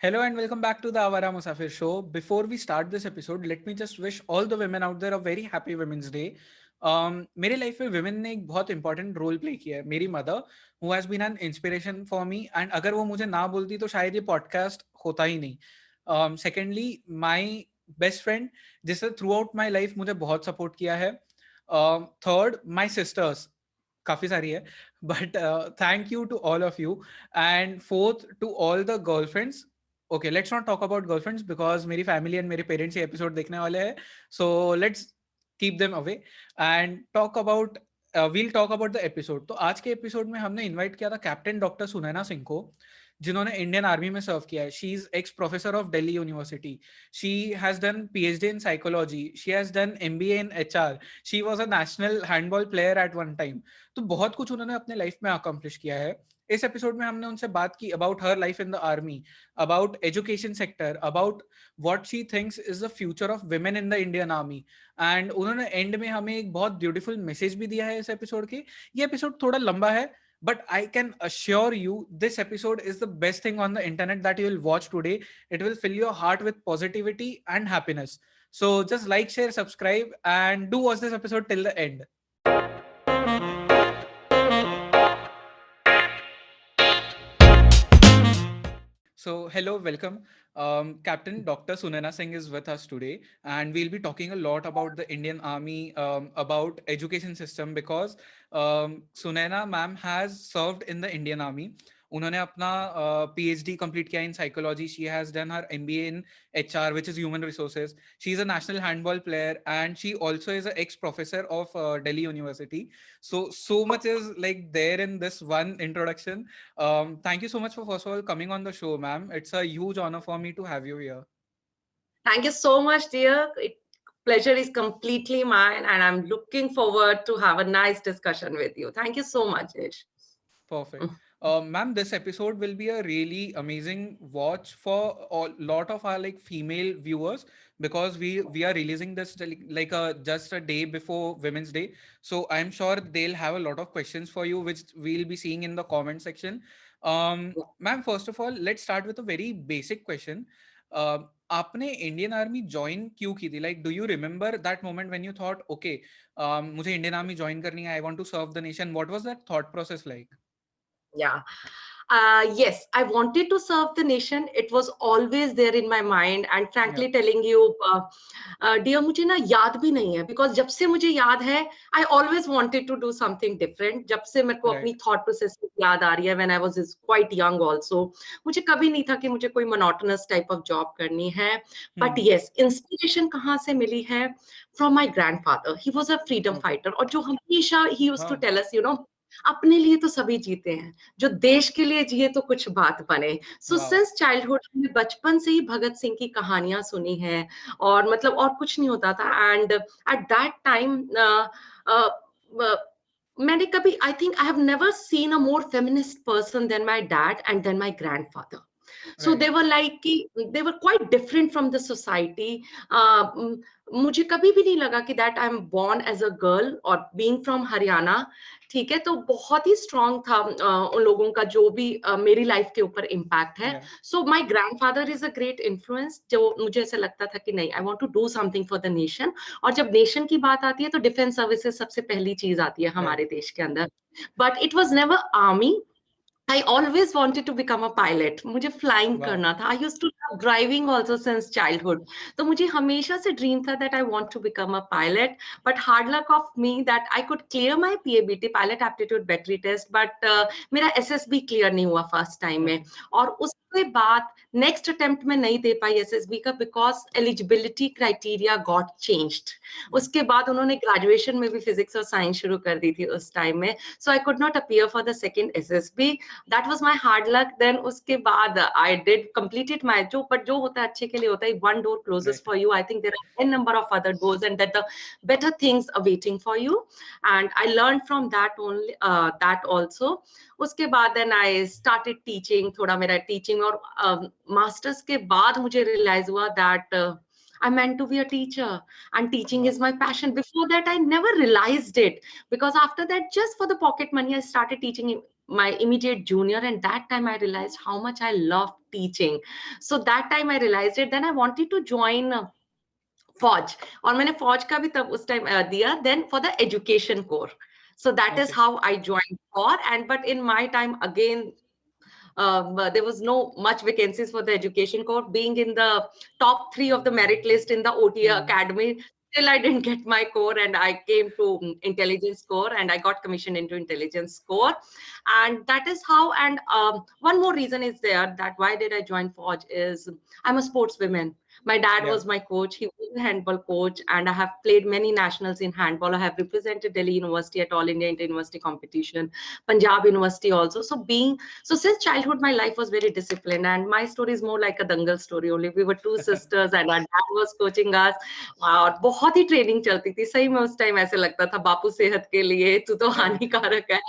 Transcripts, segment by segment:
Hello and welcome back to the Awara Musafir show. Before we start this episode, let me just wish all the women out there a very happy Women's Day. मेरे life में women ने एक बहुत important role play किया है. मेरी mother who has been an inspiration for me and अगर वो मुझे ना बोलती तो शायद ये पॉडकास्ट होता ही नहीं. Secondly, my best friend जिसने थ्रू आउट माई लाइफ मुझे बहुत सपोर्ट किया है. Third, my sisters काफी सारी है, but thank you to all of you. And fourth, to all the girlfriends. Okay, let's not talk about girlfriends because मेरी family and मेरे parents ये episode देखने वाले हैं. So let's keep them away and we'll talk about the episode. तो आज के episode में हमने invite किया था कैप्टन डॉक्टर सुनैना सिंह को, जिन्होंने इंडियन आर्मी में सर्व किया है. She is ex professor of Delhi university. She has done PhD in psychology. She has done MBA in HR. She was a national handball player at one time. तो बहुत कुछ उन्होंने अपने लाइफ में accomplish किया है. इस एपिसोड में हमने उनसे बात की about her life in the army, about education sector, about what she thinks is the future of women in the Indian army. And उन्होंने एंड में हमें एक बहुत ब्यूटीफुल मैसेज भी दिया है इस एपिसोड के. ये एपिसोड थोड़ा लंबा है, but I can assure you this episode is the best thing on the internet that you will watch today. It will fill your heart with positivity and happiness. So just like, share, subscribe, and do watch this episode till the end. So, hello, welcome. Captain Dr. Sunana Singh is with us today, and we'll be talking a lot about the Indian Army, about education system, because Sunana ma'am has served in the Indian Army. उन्होंने अपना PhD complete किया इन psychology. She has done her MBA in HR, which is human resources. She is a national handball player, and she also is an ex-professor of Delhi University. So much is like there in this one introduction. Thank you so much for first of all coming on the show, ma'am. It's a huge honor for me to have you here. Thank you so much, dear. Pleasure is completely mine, and I'm looking forward to have a nice discussion with you. Thank you so much, Ish. Perfect. Ma'am, this episode will be a really amazing watch for a lot of our like female viewers, because we are releasing this like a just a day before Women's Day. So I'm sure they'll have a lot of questions for you, which we'll be seeing in the comment section. Ma'am, first of all, let's start with a very basic question. आपने Indian army join क्यों की थी? Like do you remember that moment when you thought okay मुझे Indian army join करनी है, I want to serve the nation? What was that thought process like? Yeah. Yes, I wanted to serve the nation. It was always there in my mind. And frankly telling you, dear, मुझे ना याद भी नहीं है, because जब से मुझे याद है, I always wanted to do something different. जब से मेरे को अपनी thought process याद आ रही है, when I was quite young also, मुझे कभी नहीं था कि मुझे कोई monotonous type of job करनी है. But yes, inspiration कहाँ से मिली है? From my grandfather. He was a freedom fighter. और जो हमेशा he used to tell us, अपने लिए तो सभी जीते हैं, जो देश के लिए जिए तो कुछ बात बने. सो सिंस चाइल्डहुड हमने बचपन से ही भगत सिंह की कहानियां सुनी हैं, और मतलब और कुछ नहीं होता था. एंड एट दैट टाइम मैंने कभी, I think I have never seen a more feminist person than my dad and then my grandfather. So they were like, they were quite different from the society. मुझे कभी भी नहीं लगा कि that I'm born as a girl or being from Haryana. ठीक है, तो बहुत ही स्ट्रॉन्ग था उन लोगों का जो भी मेरी लाइफ के ऊपर इम्पैक्ट है. So my grandfather is a great influence, जो मुझे ऐसा लगता था कि नहीं, I want to do something for the nation. और जब नेशन की बात आती है तो डिफेंस सर्विसेज सबसे पहली चीज आती है हमारे देश के अंदर. But it was never army. I always wanted to become a pilot. मुझे flying करना था. I used to love driving also since childhood. तो मुझे हमेशा से dream था that I want to become a pilot. But hard luck of me that I could clear my PABT, Pilot Aptitude Battery Test, but मेरा SSB clear नहीं हुआ first time में. और उसके बाद next attempt में नहीं दे पाई SSB का, because eligibility criteria got changed. उसके बाद उन्होंने graduation में भी physics और science शुरू कर दी थी उस time में. So I could not appear for the second SSB. That was my hard luck. Then उसके बाद I did completed my जो होता है अच्छे के लिए होता है. One door closes for you. I think there are n number of other doors, and that the better things are waiting for you. And I learned from that only, that also. उसके बाद then I started teaching. थोड़ा मेरा teaching और masters के बाद मुझे realize हुआ that I meant to be a teacher, and teaching is my passion. Before that, I never realized it, because after that, just for the pocket money, I started teaching my immediate junior, and that time I realized how much I love teaching. So that time I realized it. Then I wanted to join फौज, और मैंने फौज का भी तब उस time दिया, then for the education core. So that is Okay. how I joined for. And but in my time again, there was no much vacancies for the education core. Being in the top 3 of the merit list in the OTA academy, still I didn't get my core, and I came to intelligence core, and I got commissioned into intelligence core. And that is how. And one more reason is there that why did I join Forge is I'm a sportswoman. My dad was my coach. He was a handball coach, and I have played many nationals in handball. I have represented Delhi University at All India Inter-University competition, Punjab University also. So since childhood, my life was very disciplined, and my story is more like a dangal story only. We were 2 sisters, and our dad was coaching us. और बहुत ही training चलती थी, सही में उस time ऐसे लगता था बापू सेहत के लिए तू तो हानिकारक है.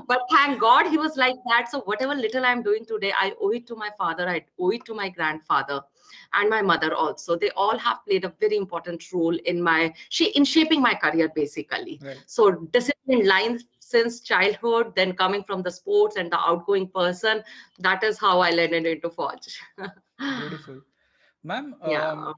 But thank God he was like that. So whatever little I'm doing today, I owe it to my father, I owe it to my grandfather, and my mother also. They all have played a very important role in shaping my career, basically. So disciplined lines since childhood, then coming from the sports and the outgoing person, that is how I landed into Forge. Beautiful. Ma'am, Yeah.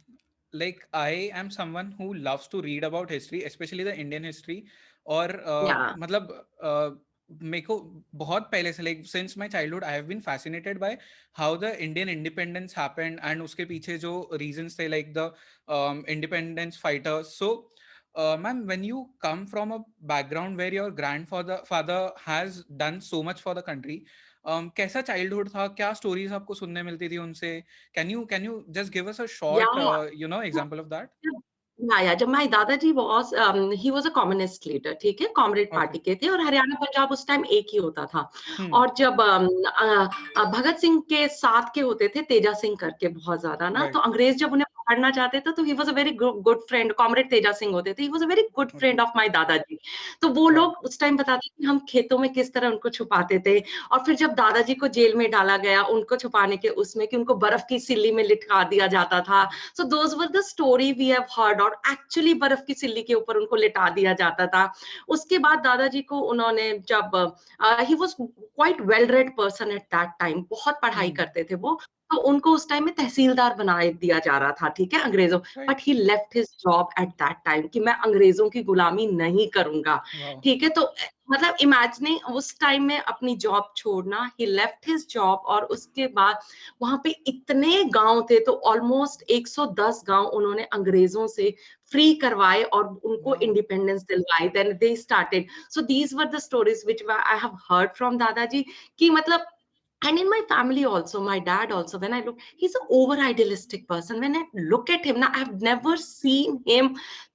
like I am someone who loves to read about history, especially the Indian history. और Yeah. मतलब मेरे को बहुत पहले से, like since my childhood I have been fascinated by how the Indian independence happened, and उसके पीछे जो reasons थे, like the independence fighters. So ma'am, when you come from a background where your father has done so much for the country, कैसा childhood था, क्या stories आपको सुनने मिलती थी उनसे? Can you just give us a short example of that? जब my दादाजी was he was a communist leader, ठीक है, कॉमरेड ओके. पार्टी के थे, और हरियाणा पंजाब उस टाइम एक ही होता था. हम्म. और जब भगत सिंह के साथ के होते थे तेजा सिंह करके बहुत ज्यादा ना, तो अंग्रेज जब उन्हें पकड़ना चाहते थे तो he was a very good friend, comrade Teja Singh होते थे, he was a very good friend of my दादाजी. तो वो लोग उस टाइम बताते कि हम खेतों में किस तरह उनको छुपाते थे, और फिर जब दादाजी को जेल में डाला गया उनको छुपाने के उसमें, कि उनको बर्फ की सिल्ली में लिटका दिया जाता था. So those were the story we have heard, और एक्चुअली बर्फ की सिल्ली के ऊपर उनको लिटा दिया जाता था. उसके बाद दादाजी को उन्होंने जब he was quite well read person at that time, बहुत पढ़ाई करते थे वो, तो उनको उस टाइम में तहसीलदार बना दिया जा रहा था, ठीक है, अंग्रेजों. But he left his job eight that time कि मैं अंग्रेजों की गुलामी नहीं करूंगा, ठीक है. तो मतलब इमेजिनिंग उस टाइम में अपनी जॉब छोड़ना, ही लेफ्ट हिज जॉब, और उसके बाद वहां पे इतने गांव थे, तो ऑलमोस्ट 110 गांव उन्होंने अंग्रेजों से फ्री करवाए और उनको इंडिपेंडेंस दिलवाई. Then they started. So these were the stories which I have heard from दादाजी, कि मतलब. And in my family also, my dad also, when I look, he's an over idealistic person. When I look at him now, I've never seen him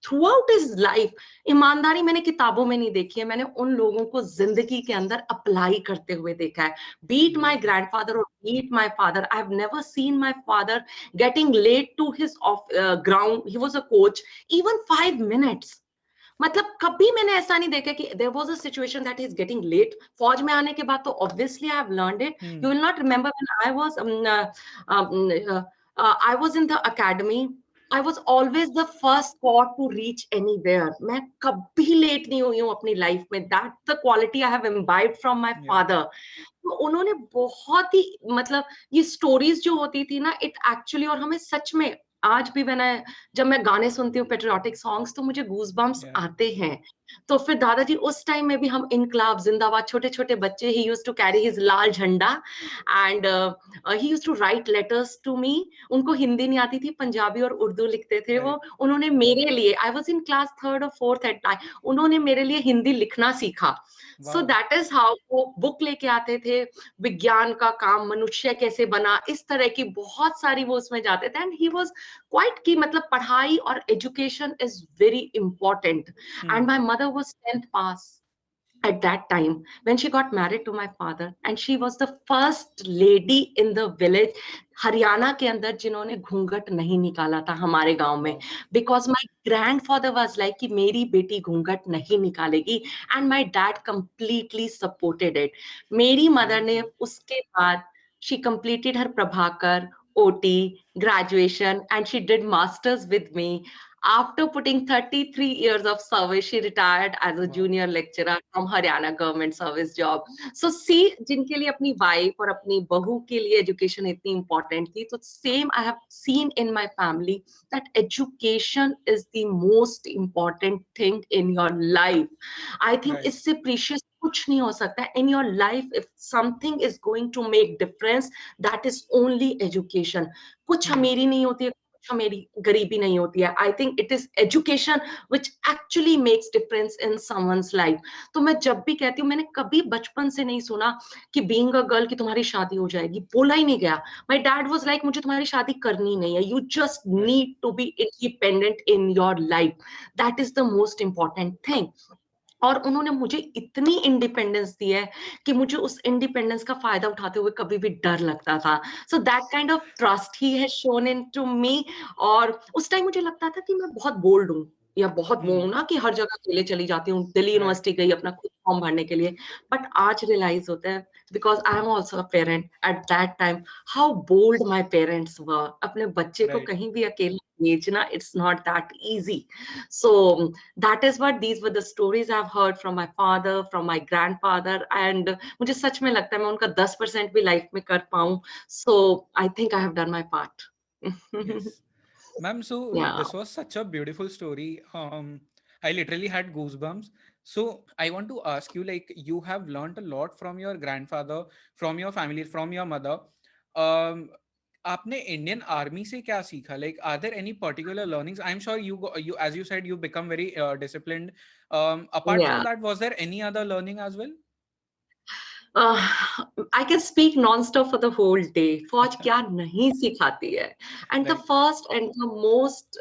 throughout his life. ईमानदारी मैंने किताबों में नहीं देखी है, मैंने उन लोगों को जिंदगी के अंदर अप्लाई करते हुए देखा है. Be it my grandfather or be it my father, I've never seen my father getting late to his ground. He was a coach, even 5 minutes. मतलब कभी मैंने ऐसा नहीं देखा कि there was a situation that he's getting late. फौज में आने के बाद तो obviously I have learned it. You will not remember when I was in the academy. I was always the first squad to reach anywhere. मैं कभी late नहीं हुई हूँ अपनी लाइफ में. That's the quality I have imbibed from my father. तो उन्होंने बहुत ही मतलब ये स्टोरीज जो होती थी ना, इट एक्चुअली, और हमें सच में आज भी जब मैं गाने सुनती हूँ पेट्रियोटिक सॉन्ग्स, तो मुझे गूज़बम्प्स आते हैं. तो फिर दादाजी उस टाइम में भी हम इनकलाब जिंदाबाद, छोटे छोटे बच्चे, he used to carry his लाल झंडा, and he used to write letters to me. उनको हिंदी नहीं आती थी, पंजाबी और उर्दू लिखते थे वो. उन्होंने मेरे लिए, I was in class 3rd or 4th at time, उन्होंने मेरे लिए हिंदी लिखना सीखा. So that is how. वो बुक लेके आते थे, विज्ञान का काम, मनुष्य कैसे बना, इस तरह की बहुत सारी वो उसमें जाते थे. एंड ही वाज क्वाइट की मतलब पढ़ाई और education is very important. And my mother was 10th pass at that time when she got married to my father, and she was the first lady in the village Haryana के अंदर जिन्होंने घूंघट नहीं निकाला था हमारे गांव में, because my grandfather was like कि मेरी बेटी घूंघट नहीं निकालेगी, and my dad completely supported it. मेरी मदर ने उसके बाद she completed her Prabhakar OT graduation, and she did masters with me. After putting 33 years of service, she retired as a Wow. junior lecturer from Haryana government service job. So see, जिनके लिए अपनी wife और अपनी बहू के लिए education इतनी important थी, तो same I have seen in my family that education is the most important thing in your life. I think Right. इससे precious कुछ नहीं हो सकता in your life. If something is going to make difference, that is only education. कुछ अमीरी नहीं होती है, मेरी गरीबी नहीं होती है. I think it is education which actually makes difference in someone's life. तो मैं जब भी कहती हूँ, मैंने कभी बचपन से नहीं सुना कि being a girl की तुम्हारी शादी हो जाएगी, बोला ही नहीं गया. My dad was like, मुझे तुम्हारी शादी करनी नहीं है. You just need to be independent in your life. That is the most important thing. और उन्होंने मुझे इतनी इंडिपेंडेंस दी है कि मुझे उस इंडिपेंडेंस का फायदा उठाते हुए कभी भी डर लगता था. So that kind of trust he has shown in to me. और उस टाइम मुझे लगता था कि मैं बहुत बोल्ड हूँ या बहुत वो हूँ ना कि हर जगह अकेले चली जाती हूँ. दिल्ली यूनिवर्सिटी गई अपना खुद फॉर्म भरने के लिए. बट आज रियलाइज होता है, because I am also a parent at that time, how bold my parents were. अपने बच्चे को कहीं भी अकेला भेजना, it's not that easy. So that is what these were the stories I've heard from my father, from my grandfather, and मुझे सच में लगता है मैं उनका 10% भी लाइफ में कर पाऊं. So I think I have done my part. Yes. Ma'am, so Yeah. this was such a beautiful story. I literally had goosebumps. So I want to ask you, like, you have learned a lot from your grandfather, from your family, from your mother. Um, आपने Indian army से क्या सीखा? Like, are there any particular learnings? I'm sure you as you said, you become very disciplined. Apart from Yeah. that, was there any other learning as well? I can speak non-stop for the whole day. फौज क्या नहीं सिखाती है. And the Right. first and the most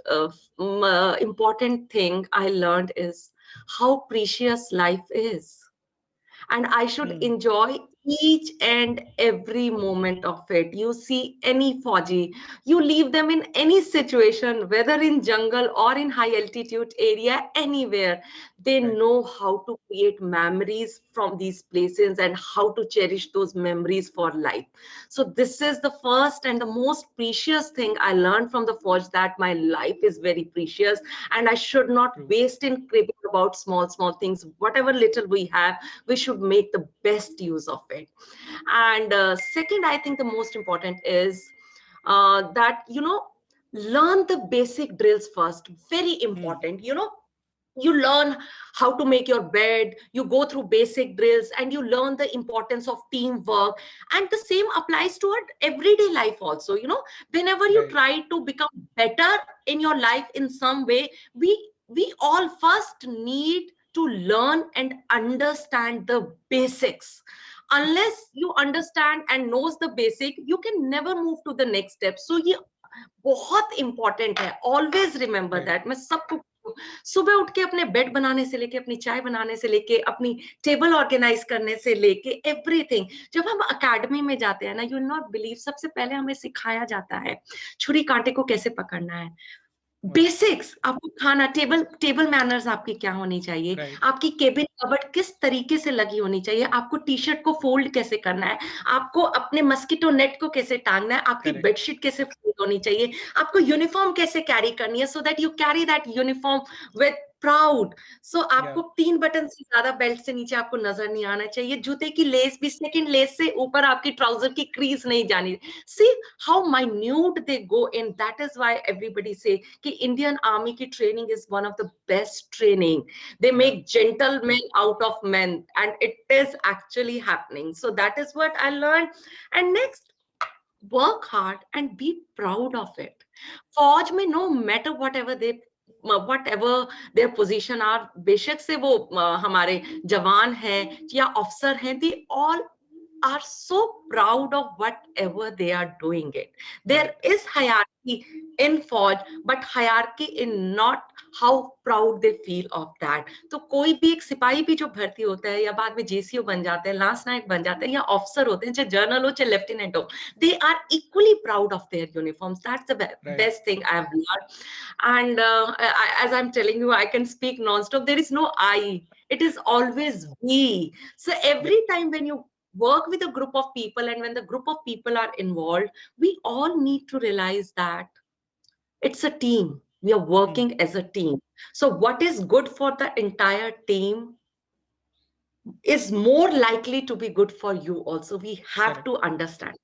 important thing I learned is how precious life is. And I should enjoy each and every moment of it. You see any Fauji, you leave them in any situation, whether in jungle or in high altitude area, anywhere. They Right. know how to create memories from these places and how to cherish those memories for life. So this is the first and the most precious thing I learned from the Forge, that my life is very precious and I should not True. waste in cribbing about small things. Whatever little we have, we should make the best use of it. And second, I think the most important is that, learn the basic drills first. Very important. You learn how to make your bed, you go through basic drills, and you learn the importance of teamwork. And the same applies to our everyday life also. Whenever you Right. try to become better in your life in some way, we all first need to learn and understand the basics. Unless you understand and knows the basic, you can never move to the next step. So ये बहुत important है. Always remember Right. that. मैं सबको सुबह उठ के अपने bed बनाने से लेके, अपनी चाय बनाने से लेके, अपनी टेबल ऑर्गेनाइज करने से लेके, एवरीथिंग. जब हम अकेडमी में जाते हैं ना, यू विल नॉट बिलीव, सबसे पहले हमें सिखाया जाता है छुरी कांटे को कैसे पकड़ना है. बेसिक्स. आपको खाना, टेबल मैनर्स आपकी क्या होनी चाहिए, Right. आपकी केबिन कबर्ड किस तरीके से लगी होनी चाहिए, आपको टी शर्ट को फोल्ड कैसे करना है, आपको अपने मस्किटो नेट को कैसे टांगना है, आपकी Correct. बेडशीट कैसे फोल्ड होनी चाहिए, आपको यूनिफॉर्म कैसे कैरी करनी है, so that you carry that uniform with proud. So आपको 3 बटन से ज्यादा बेल्ट से नीचे आपको नजर नहीं आना चाहिए. जूते की लेस भी सेकंड लेस से ऊपर आपकी ट्राउजर की क्रीज नहीं जानी. See how minute they go in. That is why everybody से कि इंडियन आर्मी की training is one of the best training. They make gentleman out of men, and it is actually happening. So that is what I learned. And next, work hard and be proud of it. फौज में no matter whatever their position are, बेशक से वो हमारे जवान हैं या अफसर हैं, they all are so proud of whatever they are doing it. There is hierarchy in Fauj, but hierarchy in not how proud they feel of that. तो कोई भी एक सिपाही भी जो भर्ती होता है या बाद में जेसीओ बन जाते हैं, लांस नायक बन जाते हैं या ऑफिसर होते हैं, चाहे जनरल हो चाहे लेफ्टिनेंट हो, they are equally proud of their uniforms. That's the best thing I have learned. And as I'm telling you, I can speak non-stop. There is no I. It is always we. So every time when you work with a group of people and when the group of people are involved, we all need to realize that it's a team. We are working as a team. So what is good for the entire team is more likely to be good for you also. We have to understand.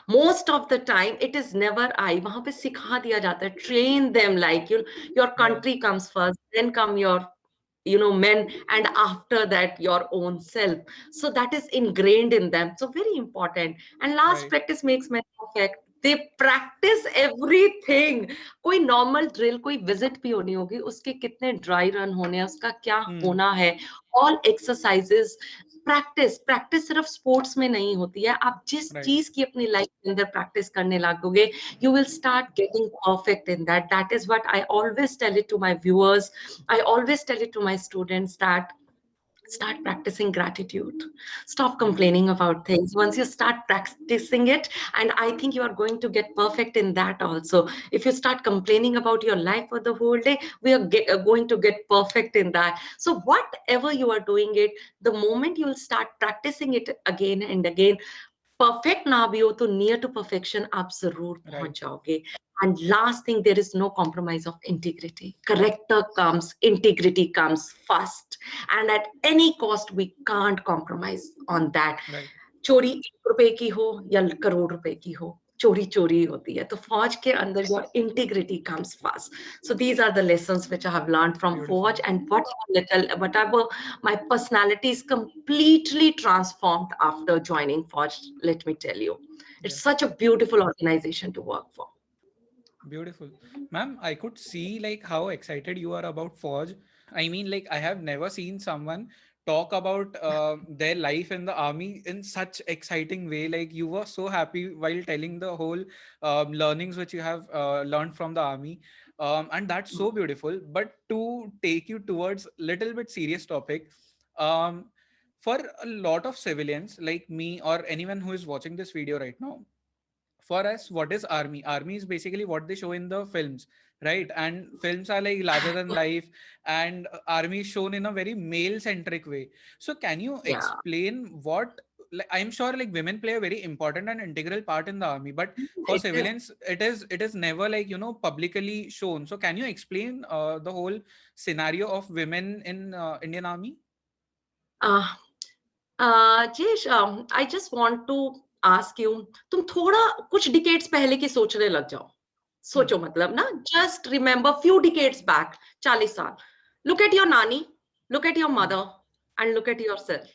Most of the time it is never I, wahan pe sikha diya jata hai, train them like your country comes first, then come your men, and after that your own self. So that is ingrained in them, so very important. And last, practice makes man perfect. They practice everything. कोई normal drill, कोई visit भी होनी होगी, उसके कितने dry run होने हैं, उसका क्या होना है, all exercises, प्रैक्टिस सिर्फ स्पोर्ट्स में नहीं होती है. आप जिस चीज की अपनी लाइफ के अंदर प्रैक्टिस करने लगोगे, you will start getting perfect in that. That is what I always tell it to my viewers. I always tell it to my students that start practicing gratitude. Stop complaining about things. Once you start practicing it, and I think you are going to get perfect in that also. If you start complaining about your life for the whole day, we are going to get perfect in that. So whatever you are doing it, the moment you will start practicing it again and again, perfect ना भी हो तो near to perfection आप जरूर पहुंच जाओगे. And last thing, there is no compromise of integrity. Character comes, integrity comes first, and at any cost we can't compromise on that. चोरी 1 रुपए की हो या करोड़ रुपए की हो, चोरी चोरी होती है. तो फौज के अंदर your integrity comes first. So these are the lessons which I have learned from Forge, and whatever my personality is completely transformed after joining Forge. Let me tell you, it's such a beautiful organization to work for. Beautiful, ma'am. I could see like how excited you are about Forge. I mean, like I have never seen someone talk about their life in the army in such exciting way. Like you were so happy while telling the whole learnings which you have learned from the army, and that's so beautiful. But to take you towards little bit serious topic, um, for a lot of civilians like me or anyone who is watching this video right now, for us, what is army? Army is basically what they show in the films, right? And films are like larger than life, and army is shown in a very male centric way. So can you explain what, like, I'm sure like women play a very important and integral part in the army, but for civilians it is never like publicly shown. So can you explain the whole scenario of women in Indian army? Jesh, I just want to ask you, तुम थोड़ा कुछ decades पहले की सोचने लग जाओ. सोचो मतलब ना, just remember few decades back, 40 साल. Look at your nani, look at your mother, and look at yourself.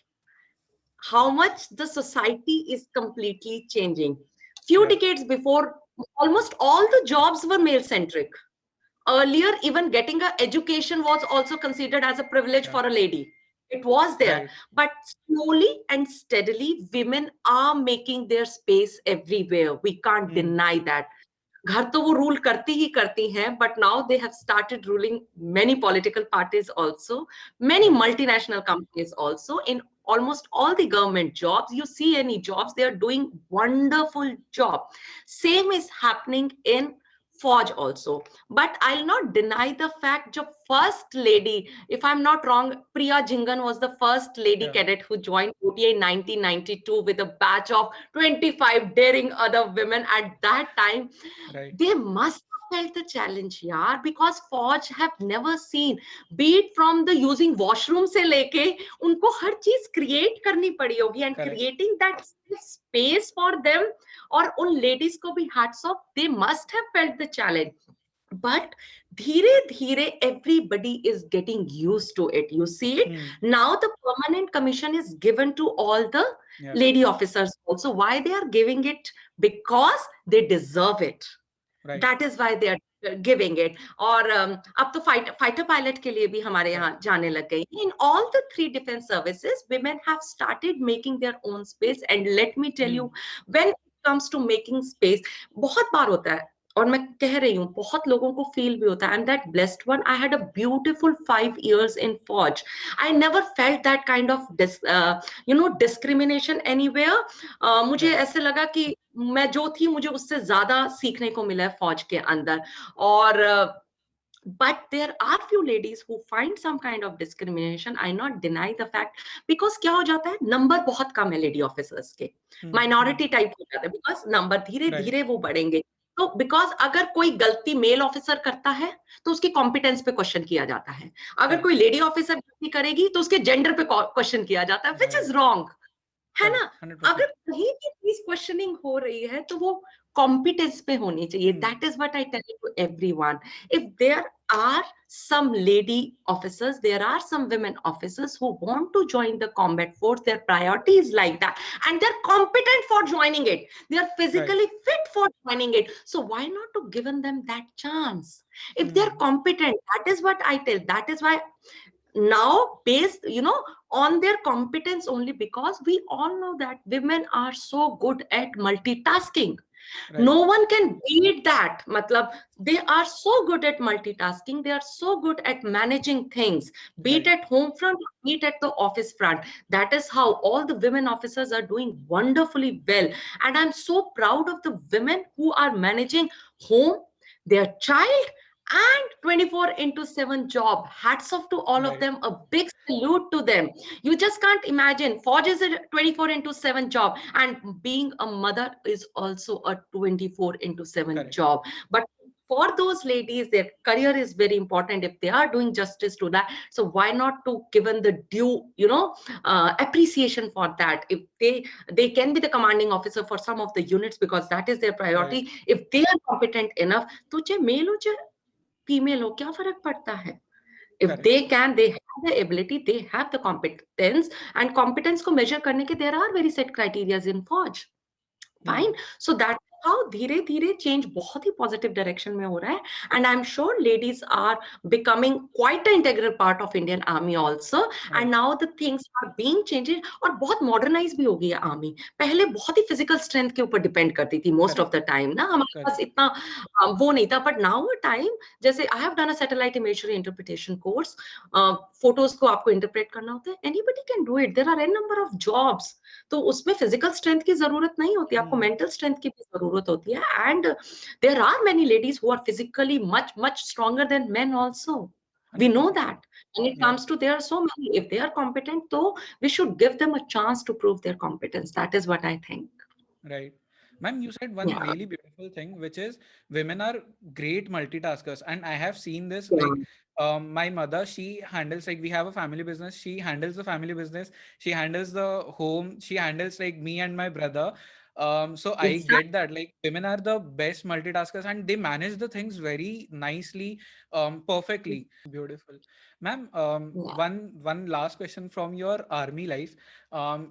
How much the society is completely changing. Few decades before, almost all the jobs were male centric. Earlier, even getting an education was also considered as a privilege for a lady. It was there, but slowly and steadily, women are making their space everywhere. We can't deny that. घर तो वो rule करती हैं, but now they have started ruling many political parties also, many multinational companies also. In almost all the government jobs, you see any jobs, they are doing wonderful job. Same is happening in Forge also. But I'll not deny the fact the first lady, if I'm not wrong, Priya Jhingan was the first lady cadet who joined OTA in 1992 with a batch of 25 daring other women at that time. They must have felt the challenge, yaar, because Forge have never seen, be it from the using washroom se leke, unko har cheez create karni padi hogi, and creating that space for them. और उन ladies को भी hats off, they must have felt the challenge. But धीरे धीरे everybody is getting used to it. You see it now, the permanent commission is given to all the lady officers also. Why they are giving it? Because they deserve it. That is why they are giving it. और अब तो fighter pilot के लिए भी हमारे यहाँ जाने लग गई. In all the 3 defense services, women have started making their own space. And let me tell you, when comes to making space, बहुत बार होता है, और मैं कह रही हूँ बहुत लोगों को फील भी होता है. I'm that blessed one. I had a beautiful 5 years in Forge. I never felt that kind of discrimination anywhere. मुझे ऐसे लगा कि मैं जो थी, मुझे उससे ज्यादा सीखने को मिला है फौज के अंदर. और but there are few ladies who find some kind of discrimination. I not deny the fact, because क्या हो जाता है, नंबर बहुत कम है लेडी ऑफिसर्स के, माइनॉरिटी टाइप हो जाता है, because नंबर धीरे धीरे वो बढ़ेंगे. तो बिकॉज अगर कोई गलती मेल ऑफिसर करता है तो उसकी कॉम्पिटेंस पे क्वेश्चन किया जाता है, अगर कोई लेडी ऑफिसर गलती करेगी तो उसके जेंडर पे क्वेश्चन किया जाता है, विच इज रॉन्ग, है ना। अगर कहीं भी चीज क्वेश्चनिंग हो रही है तो वो कॉम्पिटेंस पे होनी चाहिए. That is what I tell to everyone. If there are some lady officers, there are some women officers who want to join the combat force, their priority is like that, and they're competent for joining it, they are physically fit for joining it, so why not to given them that chance? If they're competent, that is what I tell. That is why now, based on their competence only, because we all know that women are so good at multitasking. No one can beat that. Matlab, they are so good at multitasking. They are so good at managing things, be it at home front, be it at the office front. That is how all the women officers are doing wonderfully well. And I'm so proud of the women who are managing home, their child, and 24/7 job. Hats off to all of them. A big salute to them. You just can't imagine. Forge is a 24/7 job, and being a mother is also a 24/7 job. But for those ladies, their career is very important. If they are doing justice to that, so why not to given the due, appreciation for that? If they can be the commanding officer for some of the units because that is their priority. If they are competent enough, तो चाहे male हो चाहे female हो, क्या फर्क पड़ता है? If they can, they have the ability, they have the competence, and competence को measure करने के there are very set criteria in Forge. Fine. So that's how धीरे धीरे change बहुत ही positive direction में हो रहा है, and I'm sure ladies are becoming quite an integral part of Indian Army also, and now the things are being changed और बहुत modernize भी हो गई है army. पहले बहुत ही physical strength के ऊपर depend करती थी most of the time ना, हमारे पास इतना वो नहीं था, but now a time जैसे I have done a satellite imagery interpretation course, photos को आपको interpret करना होता है, anybody can do it. There are n number of jobs. तो उसमें फिजिकल स्ट्रेंथ की जरूरत नहीं होती, आपको मेंटल स्ट्रेंथ की भी जरूरत होती है, and there are many ladies who are physically much much stronger than men also. We know that when it comes to, there are so many, if they are competent, so we should give them a chance to prove their competence. That is what I think. Right. Ma'am, you said one really beautiful thing, which is women are great multitaskers. And I have seen this, like, my mother, she handles, like, we have a family business. She handles the family business. She handles the home. She handles, like, me and my brother. So I get that, like, women are the best multitaskers and they manage the things very nicely, perfectly. Beautiful. Ma'am, one last question from your army life.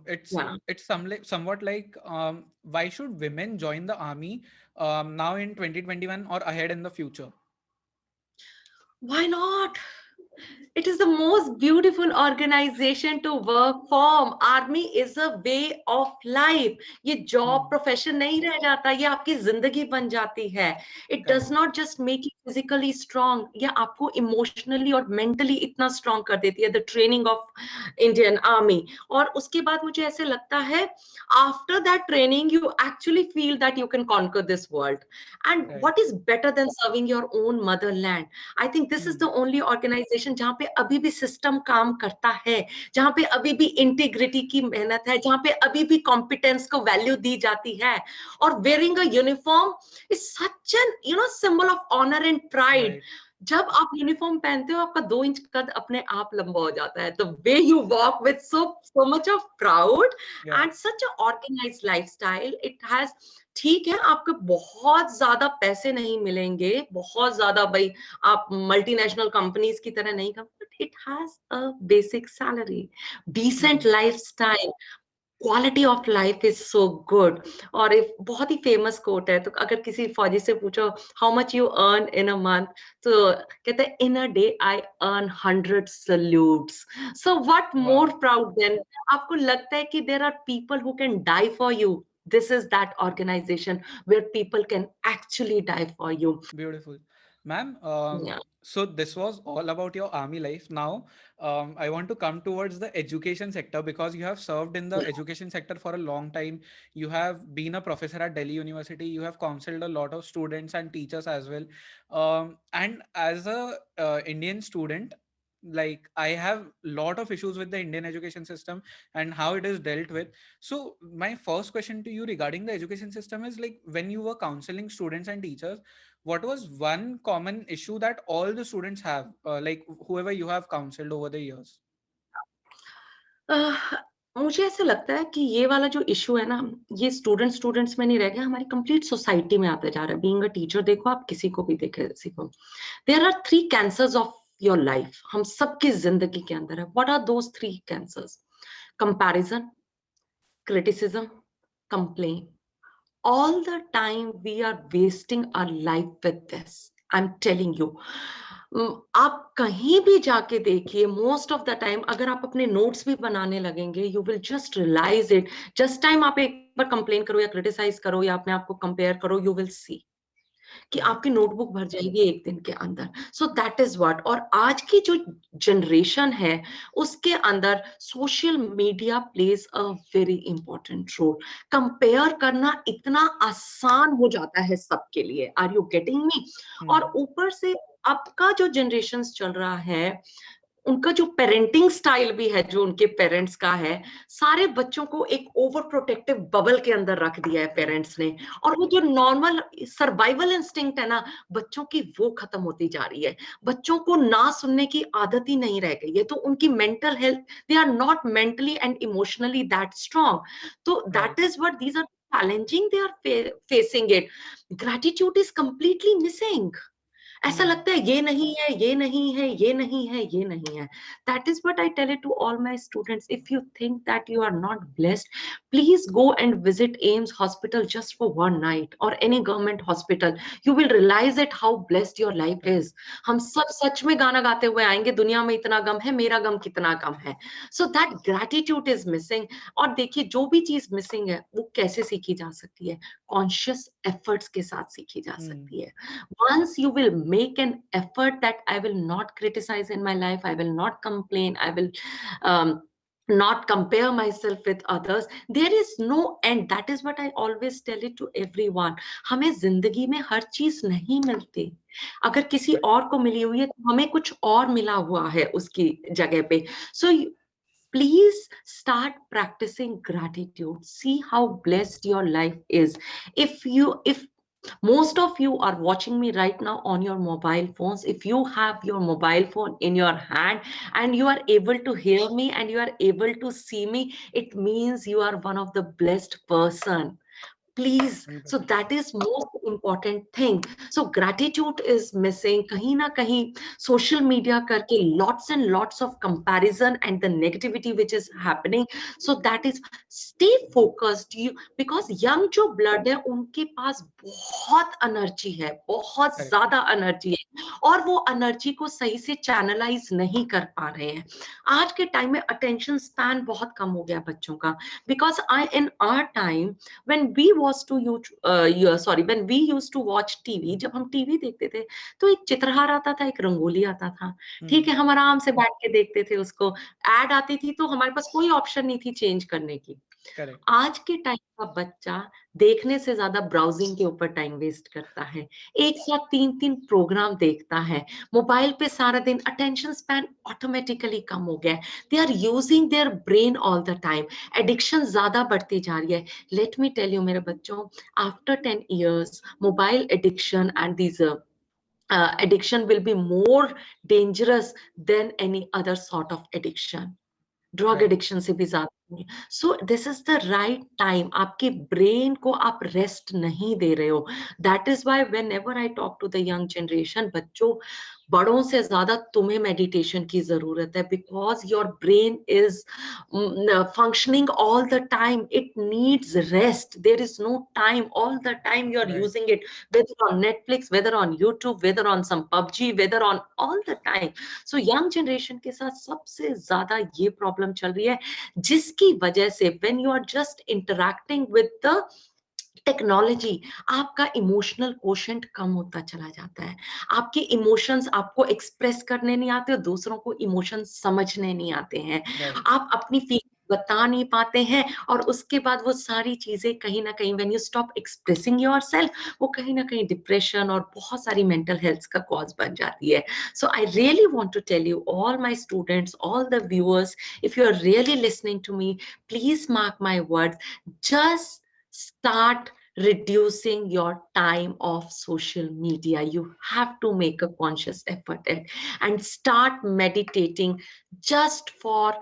It's somewhat like, why should women join the army now in 2021 or ahead in the future? Why not? It is the most beautiful organization to work for. Army is a way of life. ये job profession नहीं रह जाता, ये आपकी जिंदगी बन जाती है. It does not just make you physically strong, ये आपको emotionally और mentally इतना strong कर देती है. The training of Indian Army. और उसके बाद मुझे ऐसे लगता है, after that training you actually feel that you can conquer this world. And what is better than serving your own motherland? I think this is the only organization जहाँ पे अभी भी सिस्टम काम करता है, जहाँ पे अभी भी इंटीग्रिटी की मेहनत है, जहाँ पे अभी भी कॉम्पिटेंस को वैल्यू दी जाती है. और wearing a uniform is such an symbol of honour and pride. जब आप यूनिफॉर्म पहनते हो, आपका 2 इंच कद अपने आप लंबा हो जाता है. The way you walk with so much of proud and such a organized lifestyle. It has, ठीक है, आपको बहुत ज्यादा पैसे नहीं मिलेंगे, बहुत ज्यादा भाई आप मल्टीनेशनल कंपनीज की तरह नहीं, but it has a basic salary, decent lifestyle, quality of life is so good. और एक बहुत ही फेमस कोट है, तो अगर किसी फौजी से पूछो how much you earn in a month, तो कहते हैं in a day I earn 100 salutes. So what more proud then, आपको लगता है कि there are people who can die for you. This is that organization where people can actually die for you. Beautiful. Ma'am, so this was all about your army life. Now, I want to come towards the education sector because you have served in the education sector for a long time. You have been a professor at Delhi University. You have counseled a lot of students and teachers as well. And as a Indian student, Like I have lot of issues with the Indian education system and how it is dealt with. So my first question to you regarding the education system is, like, when you were counseling students and teachers, what was one common issue that all the students have, like whoever you have counseled over the years? आह, मुझे ऐसा लगता है कि ये वाला जो issue है ना, ये स्टूडेंट्स में नहीं रह गया, हमारी कंप्लीट सोसाइटी में आता जा रहा है। बीइंग अ टीचर देखो, आप किसी को भी देखे सीखो। There are 3 cancers of your life, हम सबकी ज़िंदगी के अंदर है। What are those 3 cancers? Comparison, criticism, complain. All the time we are wasting our life with this. I'm telling you. आप कहीं भी जाके देखिए, मोस्ट ऑफ द टाइम अगर आप अपने नोट्स भी बनाने लगेंगे, you will just realize it. Just time आप एक बार कंप्लेन करो या क्रिटिसाइज करो या अपने आप को कंपेयर करो, यू विल सी कि Right. आपकी नोटबुक भर जाएगी एक दिन के अंदर। So that is what. और आज की जो जनरेशन है उसके अंदर social media plays a very important role. Compare करना इतना आसान हो जाता है सबके लिए। Are you getting me? और ऊपर से आपका जो जनरेशन चल रहा है, उनका जो पेरेंटिंग स्टाइल भी है, जो उनके पेरेंट्स का है, सारे बच्चों को एक ओवर प्रोटेक्टिव बबल के अंदर रख दिया है पेरेंट्स ने। और वो जो नॉर्मल सर्वाइवल इंस्टिंक्ट है ना बच्चों की, वो खत्म होती जा रही है। बच्चों को ना सुनने की आदत ही नहीं रह गई है। तो उनकी mental health, they are not mentally and emotionally that strong. तो Right. That is what these are challenging they are facing it. Gratitude is completely missing. ऐसा Hmm. लगता है ये नहीं है, ये नहीं है, ये नहीं है, ये नहीं है। That is what I tell it to all my students. If you think that you are not blessed, please go and visit AIIMS hospital just for one night और any government hospital. You will realise it how blessed your life Right. Is. हम सब सच में गाना गाते हुए आएंगे, दुनिया में इतना गम है, मेरा गम कितना कम है। So that gratitude is missing. और देखिए, जो भी चीज मिसिंग है वो कैसे सीखी जा सकती है? कॉन्शियस एफर्ट्स के साथ सीखी जा Hmm. सकती है। Once you will make an effort that I will not criticize in my life, I will not complain, I will um, not compare myself with others, there is no end. That is what I always tell it to everyone. हमें जिंदगी में हर चीज नहीं मिलती। अगर किसी Right. और को मिली हुई है तो हमें कुछ और मिला हुआ है उसकी जगह पे। So please start practicing gratitude. See how blessed your life is. If most of you are watching me right now on your mobile phones, if you have your mobile phone in your hand and you are able to hear me and you are able to see me, it means you are one of the blessed person. Please. So 100%. that is most important thing. So gratitude is missing kahin na kahin. Social media karke lots and lots of comparison and the negativity which is happening. So that is, stay focused. You, because young जो blood है उनके पास बहुत energy है, बहुत Correct. ज्यादा energy है, और वो एनर्जी को सही से चैनलाइज नहीं कर पा रहे हैं। आज के टाइम में अटेंशन स्पैन बहुत कम हो गया बच्चों का। Because I in our time when we was to when we used to watch TV, जब हम टीवी देखते थे तो एक चित्रहार आता था, एक रंगोली आता था। ठीक Hmm. है, हम आराम से बैठ के देखते थे उसको। एड आती थी तो हमारे पास कोई ऑप्शन नहीं थी चेंज करने की। Correct. आज के टाइम का बच्चा देखने से ज्यादा ब्राउजिंग के ऊपर टाइम वेस्ट करता है। एक साथ 3-3 प्रोग्राम देखता है मोबाइल पे सारा दिन। अटेंशन स्पैन ऑटोमेटिकली कम हो गया है। They are using their brain all the time. Addiction ज्यादा बढ़ती जा रही है। लेट मी टेल यू मेरे बच्चों, after 10 years mobile addiction and these addiction will be more dangerous than any other sort of addiction. Drug Right. Addiction से भी ज्यादा। So this is the right time. आपके ब्रेन को आप rest नहीं दे रहे हो। That is why whenever I talk to the young generation, बच्चों, बड़ों से ज्यादा तुम्हें मेडिटेशन की जरूरत है। Because your brain is functioning all the time, it needs rest. There is no time. All the time you are Right. using it, whether on Netflix, whether on YouTube, whether on some PUBG, whether on all the time. So young generation के साथ सबसे ज्यादा ये problem चल रही है, जिसकी वजह से when you are just interacting with the technology, आपका इमोशनल कोशेंट कम होता चला जाता है। आपके इमोशंस आपको एक्सप्रेस करने नहीं आते और दूसरों को इमोशंस समझने नहीं आते हैं। Right. आप अपनी फीलिंग बता नहीं पाते हैं, और उसके बाद वो सारी चीजें कहीं ना कहीं when you stop expressing yourself, वो कहीं ना कहीं डिप्रेशन और बहुत सारी मेंटल हेल्थ का कॉज बन जाती है. So I really want to tell you all my students, all the viewers, if you are really listening to me, please mark my words, just start reducing your time of social media. You have to make a conscious effort and start meditating just for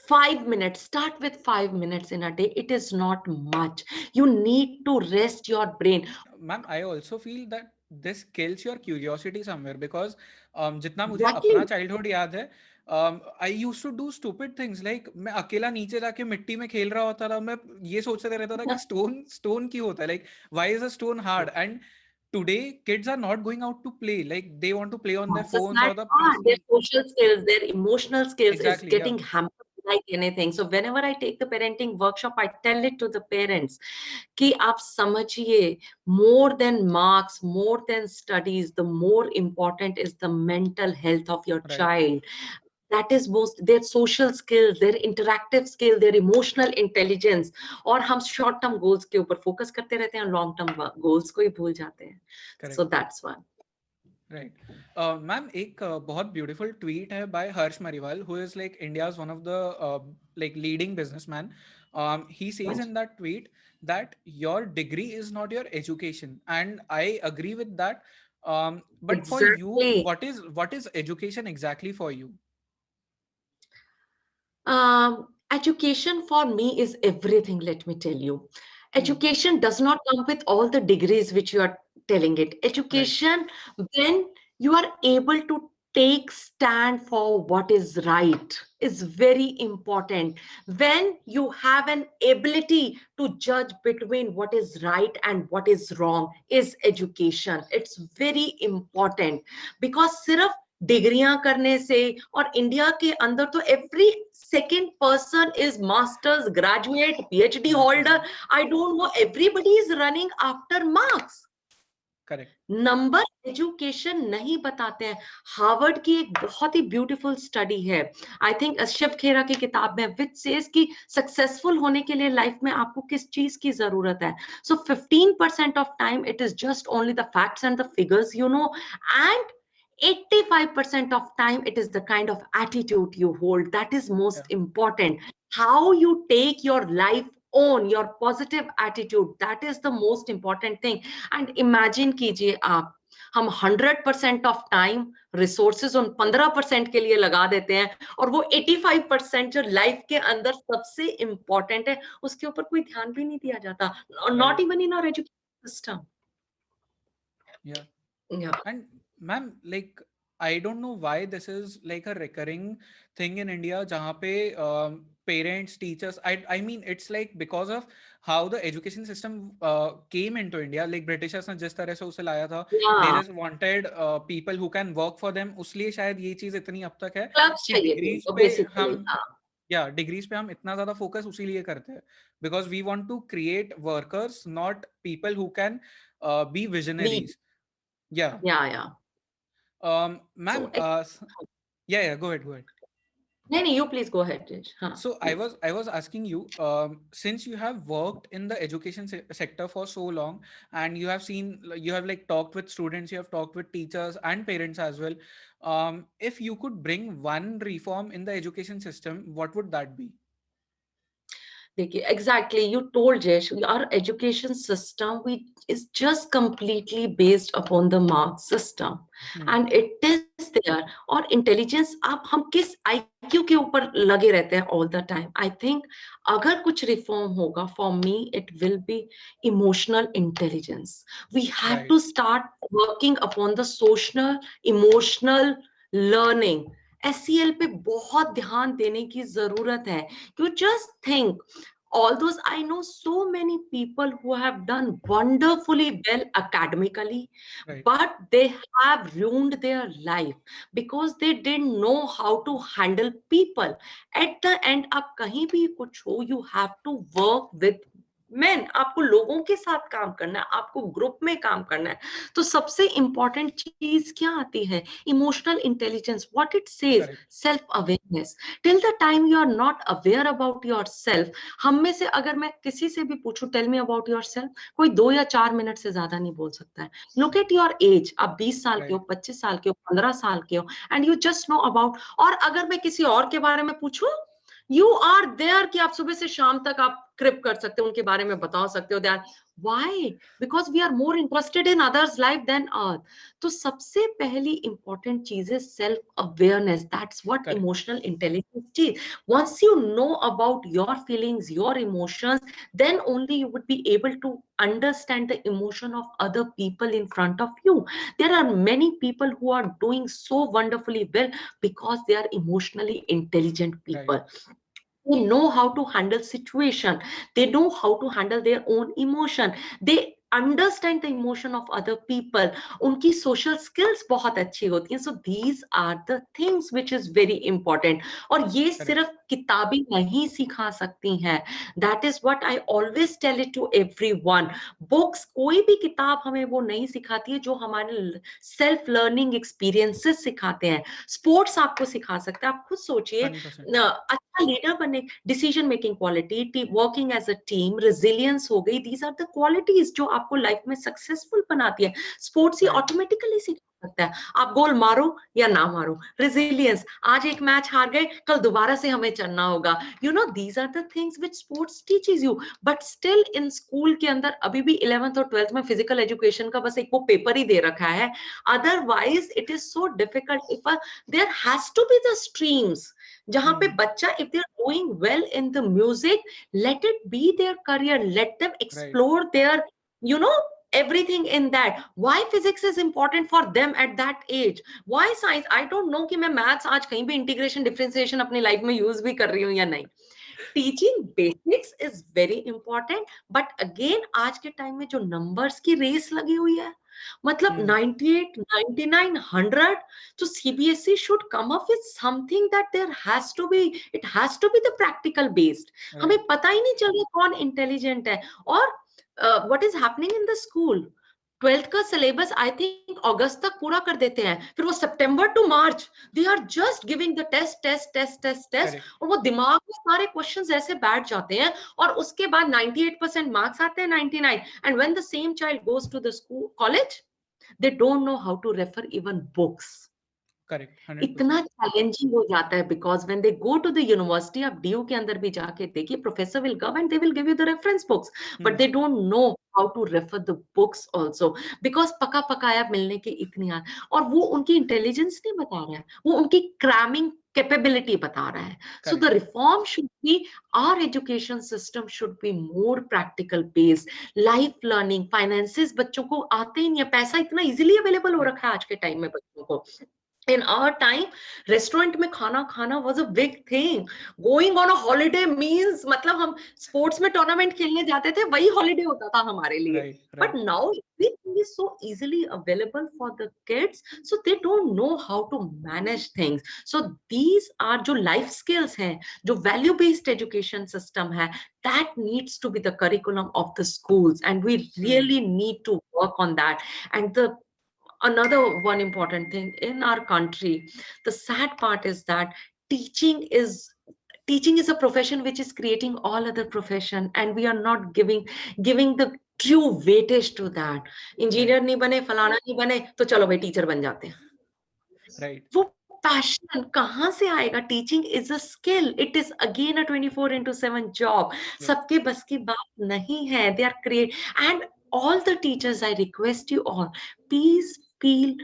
5 minutes. Start with 5 minutes in a day. It is not much. You need to rest your brain. Ma'am, I also feel that this kills your curiosity somewhere because जितना मुझे अपना Exactly. childhood याद है, I used to do stupid things like मैं अकेला नीचे जाके मिट्टी में खेल रहा होता था, मैं ये सोचते रहता था कि stone क्यों होता है, like why is a stone hard? And today kids are not going out to play, like they want to play on their Just phones that or the their PC. social skills, their emotional skills is Exactly, yeah, getting hampered like anything. So whenever I take the parenting workshop, I tell it to the parents कि आप समझिए, more than marks, more than studies, the more important is the mental health of your right. child. That is most their social skills, their interactive skill, their emotional intelligence. और हम short term goals के ऊपर focus करते रहते हैं, long term goals को ही भूल जाते हैं. Correct. So that's one. Right ma'am, एक बहुत ब्यूटीफुल ट्वीट है by Harsh Mariwala, who is like India's one of the like leading businessman. He says in that tweet that your degree is not your education, and I agree with that. But for you, Exactly. what is education exactly for you? Education for me is everything, let me tell you. Hmm. Education does not come with all the degrees which you are telling it. Right. Education, when you are able to take stand for what is right, is very important. When you have an ability to judge between what is right and what is wrong, is education. It's very important, because सिर्फ डिग्रियां करने से, और India के अंदर तो every second person is master's graduate, PhD 100%. holder. I don't know, everybody is running after marks. Correct. Number education नहीं बताते हैं. हार्वर्ड की एक बहुत ही ब्यूटीफुल स्टडी है, आई थिंक शिव खेरा की किताब में, विच सेज कि सक्सेसफुल होने के लिए लाइफ में आपको किस चीज की जरूरत है. सो 15% of time it is just only the facts and the figures you know, and 85% of time it is the kind of attitude you hold that is Yeah. most important. How you take your life on, your positive attitude, that is the most important thing. And imagine कीजिए आप, हम 100% of time resources उन 15% के लिए लगा देते हैं, और वो 85% जो लाइफ के अंदर सबसे इंपॉर्टेंट है उसके ऊपर कोई ध्यान भी नहीं दिया जाता, not Right. Even in our education system. Yeah. Yeah. And ma'am, like I don't know why this is like a recurring thing in India, जहाँ पे parents, teachers, I mean it's like because of how the education system came into India, like Britishers ने जिस तरह से उसे लाया था, they Yeah. just wanted people who can work for them. उसलिए शायद ये चीज इतनी अब तक है क्लब्स कि चाहिए थे डिग्रीज उनको पे बेसिकली. हम, या डिग्रीज पे हम इतना ज्यादा फोकस उसीलिए करते हैं because we want to create workers, not people who can be lead. Visionaries. Yeah. Yeah. So Ma'am, yeah, yeah, go ahead, go ahead. नहीं नहीं, यू प्लीज गो अहेड. हाँ So please. I was asking you, since you have worked in the education sector for so long, and you have seen, you have like talked with students, you have talked with teachers and parents as well. If you could bring one reform in the education system, what would that be? देखिए, exactly you told Jayesh, our education system we is just completely based upon the marks system, Hmm. And it is there. और intelligence, आप हम किस IQ के ऊपर लगे रहते हैं all the time. I think अगर कुछ रिफॉर्म होगा, for me it will be emotional intelligence. We have Right. To start working upon the social emotional learning. SCL पे बहुत ध्यान देने की जरूरत है. You just think, all those, I know so many people who have done wonderfully well academically, Right. but they have ruined their life because they didn't know how to handle people. At the end, आप कहीं भी कुछ हो, you have to work with man, आपको लोगों के साथ काम करना है, आपको ग्रुप में काम करना है। तो सबसे इंपॉर्टेंट चीज क्या आती है? Emotional intelligence, what it says, correct, self awareness. Till the time you are not aware about yourself, हम में से अगर मैं किसी से भी पूछूं tell me about yourself, कोई 2 या 4 मिनट से ज्यादा नहीं बोल सकता है। लुक एट योर एज, आप 20 साल के हो, राइट, 25 साल के हो, 15 साल के हो, and you just know about. और अगर मैं किसी और के बारे में पूछूं, यू आर देयर कि आप सुबह से शाम तक आप क्रिप कर सकते हो, उनके बारे में बता सकते हो। They are, why? Because we are more interested in others life then earth. तो सबसे पहली इंपॉर्टेंट चीज है self awareness, that's what correct, emotional intelligence चीज। Once you know about your feelings, your emotions, then only you would be able to understand the emotion of other people in front of you. There are many people who are doing so wonderfully well because they are emotionally intelligent right, people. They know how to handle situation, they know how to handle their own emotion, they understand the emotion of other people, उनकी social skills बहुत अच्छी होती हैं। So these are the things which is very important। और ये correct, सिर्फ किताबी नहीं सिखा सकती हैं। That is what I always tell it to everyone। Books, कोई भी किताब हमें वो नहीं सिखाती है जो हमारे सेल्फ लर्निंग एक्सपीरियंसेस सिखाते हैं। स्पोर्ट्स आपको सिखा सकते हैं। आप खुद सोचिए, 100%, अच्छा लीडर बनने, decision making quality, working as a team, resilience हो गई, दीज आर द क्वालिटीज जो आपको लाइफ में सक्सेसफुल बनाती है। स्पोर्ट्स ही राइट, ऑटोमेटिकली सिखा सकता है। आप गोल मारो या ना मारो, रेजिलियंस, आज एक मैच हार गए, कल दोबारा से हमें चलना होगा। You know, these are the things which sports teaches you. But still in school के अंदर अभी भी 11th और 12th में फिजिकल एजुकेशन का बस एक वो पेपर ही दे रखा है। Otherwise it is so difficult. If there has to be the streams जहां पे बच्चा, if they are doing well in the music, let it be their career, let them right, explore their, you know, everything in that. Why physics is important for them at that age? Why science? I don't know कि मैं maths आज कहीं भी integration differentiation अपनी life में use भी कर रही हूँ या नहीं। Teaching basics is very important, but again आज के टाइम में जो नंबर्स की रेस लगी हुई है, मतलब 98, 99, 100, तो CBSE should come up with something that there has to be, it has to be the practical based. हमें राइट, पता ही नहीं चल रहा कौन इंटेलिजेंट है। और what is happening in the school, 12th का सिलेबस आई थिंक अगस्त तक पूरा कर देते हैं, फिर वो सितंबर to March they are just giving the test test test test test, correct, और वो दिमाग में सारे क्वेश्चंस ऐसे बैठ जाते हैं। और उसके बाद 98% मार्क्स आते हैं, 99, and when the same child goes to the school college, they don't know how to refer even books। Correct, इतना 100%, चैलेंजिंग हो जाता है, because when they go to the university, आप डीयू के अंदर भी जाके देखिए, professor will come and they will give you the reference books, but they don't know how to refer the books also, because पका पकाया मिलने की इतनी आदत। और वो उनकी इंटेलिजेंस नहीं बता रहा है, वो उनकी क्रैमिंग कैपेबिलिटी बता रहा है। So the correct, reform should be, our education system should be more practical based, life learning, finances बच्चों को आते ही नहीं है, पैसा इतना इजीली अवेलेबल हो राइट, रखा है आज के टाइम में बच्चों को। In our time, रेस्टोरेंट में खाना खाना was a big thing। Going on a holiday means, मतलब हम स्पोर्ट्स में टूर्नामेंट खेलने जाते थे, वही हॉलीडे होता था हमारे लिए। Right, But right, now everything is so easily available for the kids, so they don't know how to manage things। So these are जो life skills हैं, जो value based education system है, that needs to be the curriculum of the schools, and we really need to work on that। And the another one important thing in our country, the sad part is that teaching is teaching is a profession which is creating all other profession, and we are not giving the true weightage to that। Right, engineer नहीं बने, फलाना नहीं बने, तो चलो भाई teacher बन जाते हैं। राइट, वो पैशन कहाँ से आएगा? Teaching is a skill, it is again a 24/7 job. Yes, सबके बस की बात नहीं है। They are create, and all the teachers, I request you all, please feel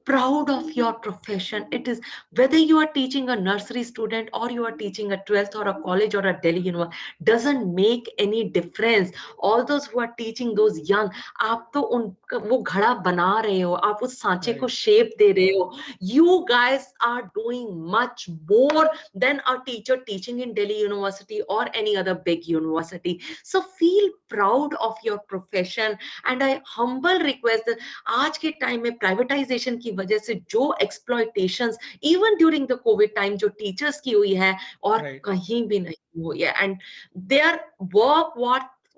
proud of your profession। It is, whether you are teaching a nursery student or you are teaching a 12th or a college or a Delhi university, doesn't make any difference। All those who are teaching those young, आप तो उन वो घड़ा बना रहे हो, आप उस सांचे को राइट, शेप दे रहे हो। You guys are doing much more than a teacher teaching in Delhi University or any other big university। So feel proud of your profession, and I humble request that आज के time में privatisation की वजह से जो exploitations even during the covid time जो teachers की हुई है, और राइट, कहीं भी नहीं हुई है, and their work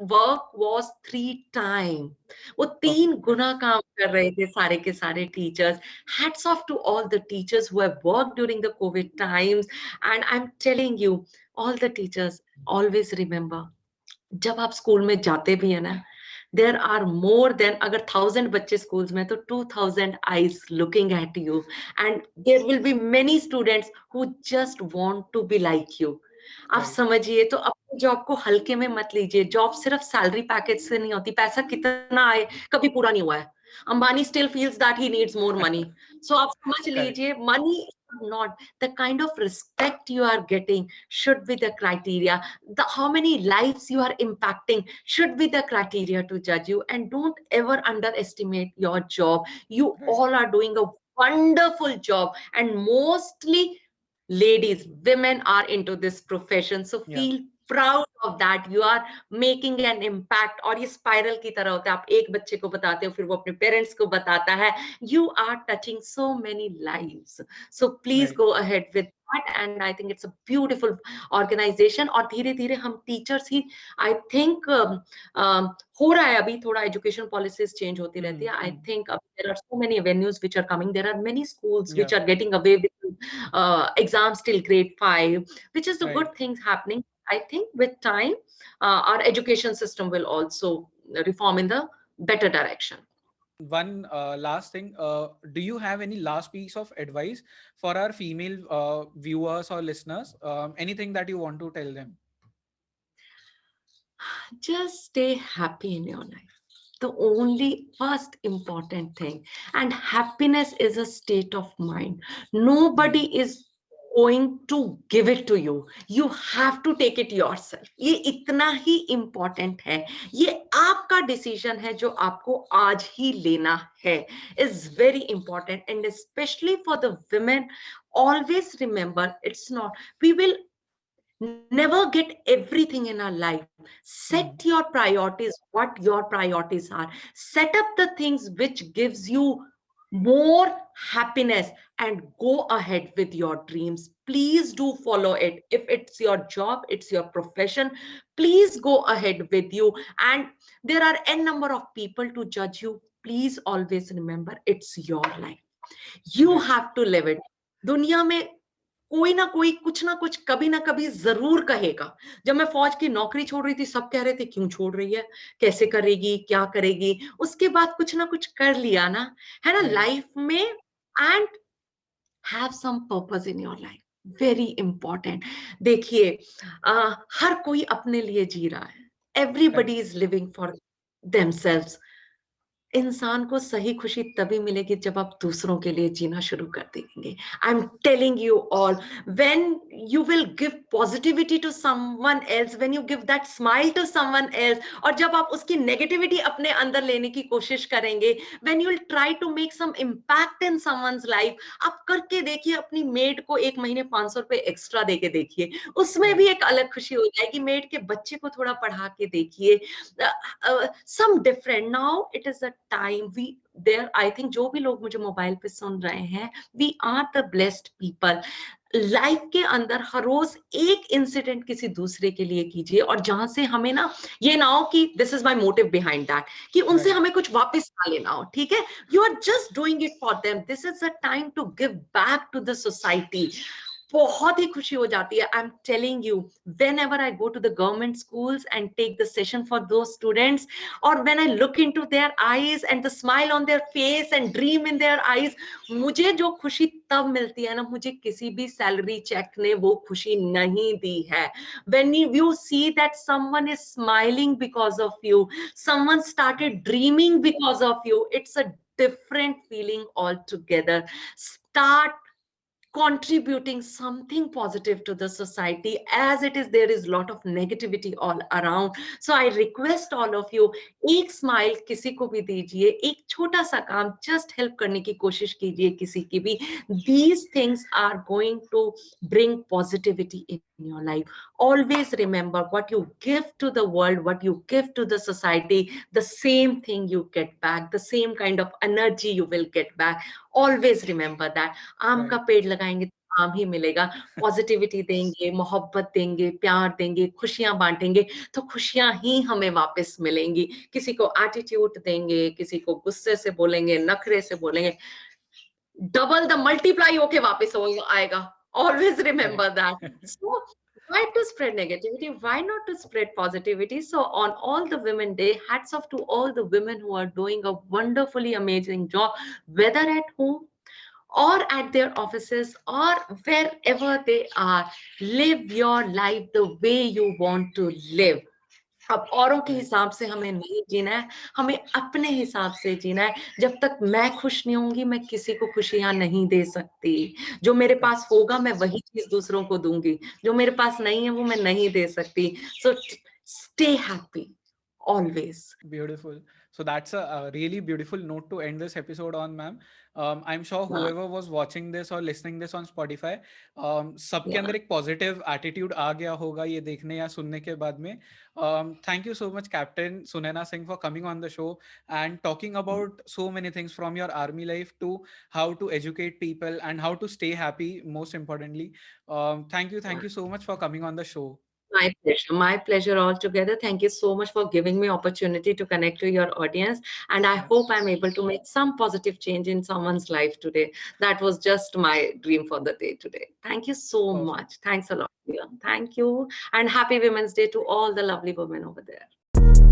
work was 3 times. वो 3 गुना काम कर रहे थे सारे के सारे teachers. Hats off to all the teachers who have worked during the COVID times. And I'm telling you, all the teachers, always remember, जब आप स्कूल में जाते भी है ना, there are more than, अगर 1000 बच्चे स्कूल्स में, तो 2000 eyes looking at you, and there will be many students who just want to be like you. आप समझिए, तो अपनी जॉब को हल्के में मत लीजिए. जॉब सिर्फ सैलरी पैकेज से नहीं होती. पैसा कितना आए कभी पूरा नहीं हुआ है. Ambani still feels that he needs more money. So आप समझ लीजिए, money not the kind of respect you are getting should be the criteria. The how many lives you are impacting should be the criteria to judge you. And don't ever underestimate your job. You all are doing a wonderful job, and mostly ladies, women are into this profession, so feel proud of that. You are making an impact. और ये spiral की तरह होता है. आप एक बच्चे को बताते हो, फिर वो अपने पेरेंट्स को बताता है. You are touching so many lives. So please go ahead with that. And I think it's a beautiful organization. और धीरे धीरे हम टीचर्स ही, I think हो रहा है अभी थोड़ा, एजुकेशन पॉलिसीज चेंज होती रहती है. I think there are so many avenues which are coming. There are many schools which are getting away with exams till grade 5, which is the good things happening. I think with time, our education system will also reform in the better direction. One last thing, do you have any last piece of advice for our female viewers or listeners? Anything that you want to tell them? Just stay happy in your life. The only first important thing. And happiness is a state of mind. Nobody is going to give it to you. You have to take it yourself. ये इतना ही important है. ये आपका decision है जो आपको आज ही लेना है. Is very important. And especially for the women, always remember, it's not, we will never get everything in our life. Set your priorities, what your priorities are. Set up the things which gives you more happiness, and go ahead with your dreams. Please do follow it. If it's your job, it's your profession, please go ahead with you. And there are n number of people to judge you. Please always remember, it's your life. You have to live it. दुनिया में कोई ना कोई कुछ ना कुछ कभी ना कभी जरूर कहेगा. जब मैं फौज की नौकरी छोड़ रही थी, सब कह रहे थे क्यों छोड़ रही है, कैसे करेगी, क्या करेगी. उसके बाद कुछ ना कुछ कर लिया ना, है ना, लाइफ में. And have some purpose in your life. Very important. देखिए, हर कोई अपने लिए जी रहा है. Everybody is living for themselves. इंसान को सही खुशी तभी मिलेगी जब आप दूसरों के लिए जीना शुरू कर देंगे. I am telling you all, when you will give positivity to someone else, when you give that smile to someone else, और जब आप उसकी नेगेटिविटी अपने अंदर लेने की कोशिश करेंगे, when you will try to make some impact in someone's life. आप करके देखिए, अपनी मेड को एक महीने 500 रुपए एक्स्ट्रा देके देखिए, उसमें भी एक अलग खुशी हो जाएगी. मेड के बच्चे को थोड़ा पढ़ा के देखिए, some different. Now it is a time we there, I think जो भी लोग मुझे मोबाइल पे सुन रहे हैं, we are the blessed people. Life के अंदर हर रोज एक इंसिडेंट किसी दूसरे के लिए कीजिए, और जहां से हमें ना ये ना हो कि this is my motive behind that, कि उनसे हमें कुछ वापस ना लेना हो. ठीक है, you are just doing it for them. This is a time to give back to the society. बहुत ही खुशी हो जाती है. I am telling you, whenever I go to the government schools and take the session for दो students, और when I look into their eyes and the smile on their face and dream in their eyes, मुझे जो खुशी तब मिलती है ना, मुझे किसी भी सैलरी चेक ने वो खुशी नहीं दी है. When you see that someone is smiling because of you, someone started dreaming because of you, it's a different feeling altogether. Start contributing something positive to the society. As it is, there is a lot of negativity all around. So I request all of you, एक smile किसी को भी दीजिए, एक छोटा सा काम just help करने की कोशिश कीजिए किसी की भी. These things are going to bring positivity in your life. Always remember, what you give to the world, what you give to the society, the same thing you get back, the same kind of energy you will get back. Always remember that. आम का पेड़ लगाएंगे तो काम ही मिलेगा। Positivity देंगे, मोहब्बत देंगे, प्यार देंगे, खुशियाँ बाँटेंगे, तो खुशियाँ ही हमें वापस मिलेंगी। किसी को एटीट्यूड देंगे, किसी को गुस्से से बोलेंगे, नखरे से बोलेंगे, डबल द मल्टीप्लाई होके वापस आएगा। Always remember Correct. that. So why to spread negativity? Why not to spread positivity? So on all the Women Day, hats off to all the women who are doing a wonderfully amazing job, whether at home or at their offices or wherever they are. Live your life the way you want to live. अब औरों के Right. हिसाब से हमें नहीं जीना है, हमें अपने हिसाब से जीना है। जब तक मैं खुश नहीं होंगी, मैं किसी को खुशियाँ नहीं दे सकती। जो मेरे Correct. पास होगा, मैं वही चीज़ दूसरों को दूँगी। जो मेरे पास नहीं है, वो मैं नहीं दे सकती। So stay happy always. Beautiful. So that's a really beautiful note to end this episode on, ma'am. I'm sure हाँ, whoever was watching this or listening this on Spotify, सबके yeah. अंदर एक पॉजिटिव एटीट्यूड आ गया होगा ये देखने या सुनने के बाद में. Thank you so much, Captain Sunaina Singh, for coming on the show and talking about so many things from your army life to how to educate people and how to stay happy, most importantly. Thank you so much for coming on the show. My pleasure altogether. Thank you so much for giving me opportunity to connect to your audience. And I Yeah. hope I'm able to make some positive change in someone's life today. That was just my dream for the day today. Thank you so Perfect. much. Thanks a lot. Dear. Thank you. And happy Women's Day to all the lovely women over there.